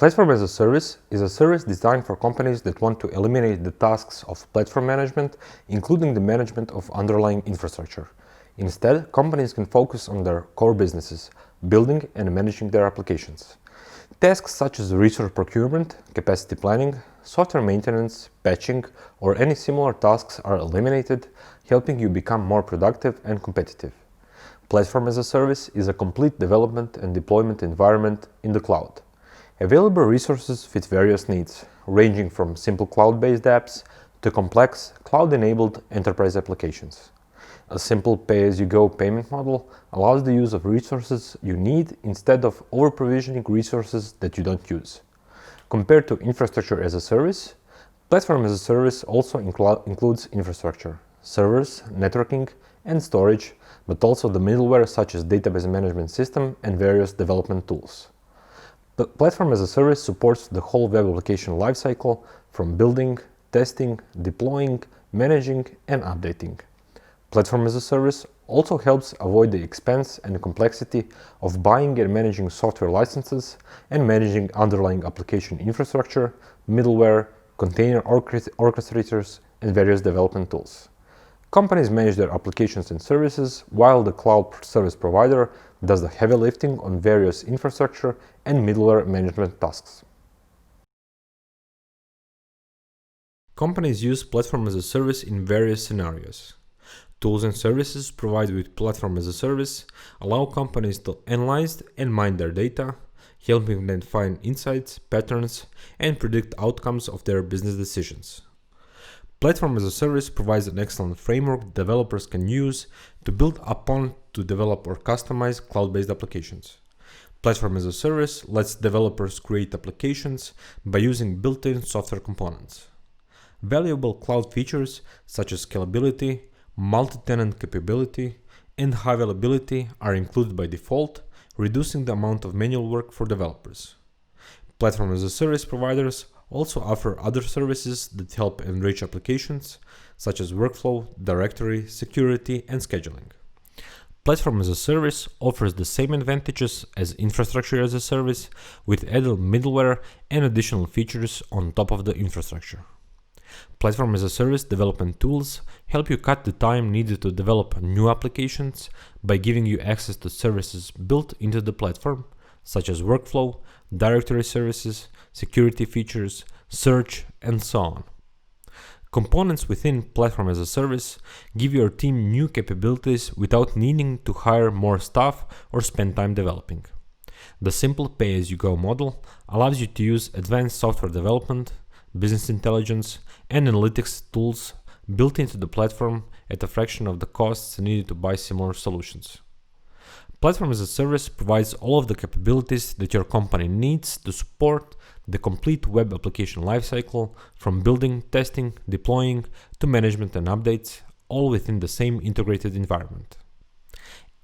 Platform as a Service is a service designed for companies that want to eliminate the tasks of platform management, including the management of underlying infrastructure. Instead, companies can focus on their core businesses, building and managing their applications. Tasks such as resource procurement, capacity planning, software maintenance, patching, or any similar tasks are eliminated, helping you become more productive and competitive. Platform as a Service is a complete development and deployment environment in the cloud. Available resources fit various needs, ranging from simple cloud-based apps to complex, cloud-enabled enterprise applications. A simple pay-as-you-go payment model allows the use of resources you need instead of over-provisioning resources that you don't use. Compared to infrastructure as a service, platform as a service also includes infrastructure, servers, networking, and storage, but also the middleware such as database management system and various development tools. The platform as a service supports the whole web application lifecycle from building, testing, deploying, managing, and updating. Platform as a service also helps avoid the expense and complexity of buying and managing software licenses and managing underlying application infrastructure, middleware, container orchestrators, and various development tools. Companies manage their applications and services, while the cloud service provider does the heavy lifting on various infrastructure and middleware management tasks. Companies use platform as a service in various scenarios. Tools and services provided with platform as a service allow companies to analyze and mine their data, helping them find insights, patterns, and predict outcomes of their business decisions. Platform as a service provides an excellent framework developers can use to build upon to develop or customize cloud-based applications. Platform as a service lets developers create applications by using built-in software components. Valuable cloud features such as scalability, multi-tenant capability, and high availability are included by default, reducing the amount of manual work for developers. Platform as a service providers also offer other services that help enrich applications, such as workflow, directory, security, and scheduling. Platform as a service offers the same advantages as infrastructure as a service, with added middleware and additional features on top of the infrastructure. Platform as a service development tools help you cut the time needed to develop new applications by giving you access to services built into the platform, such as workflow, directory services, security features, search, and so on. Components within Platform as a Service give your team new capabilities without needing to hire more staff or spend time developing. The simple pay-as-you-go model allows you to use advanced software development, business intelligence, and analytics tools built into the platform at a fraction of the costs needed to buy similar solutions. Platform as a Service provides all of the capabilities that your company needs to support the complete web application lifecycle, from building, testing, deploying, to management and updates, all within the same integrated environment.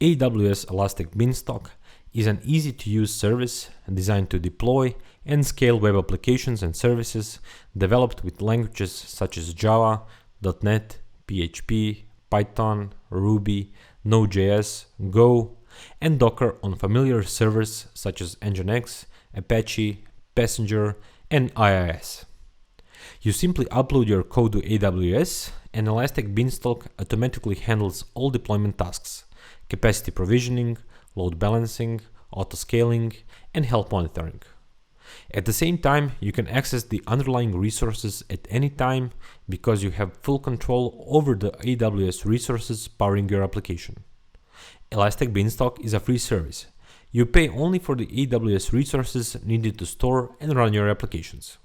AWS Elastic Beanstalk is an easy-to-use service designed to deploy and scale web applications and services developed with languages such as Java, .NET, PHP, Python, Ruby, Node.js, Go, and Docker on familiar servers such as Nginx, Apache, Passenger, and IIS. You simply upload your code to AWS, and Elastic Beanstalk automatically handles all deployment tasks: capacity provisioning, load balancing, auto-scaling, and health monitoring. At the same time, you can access the underlying resources at any time because you have full control over the AWS resources powering your application. Elastic Beanstalk is a free service. You pay only for the AWS resources needed to store and run your applications.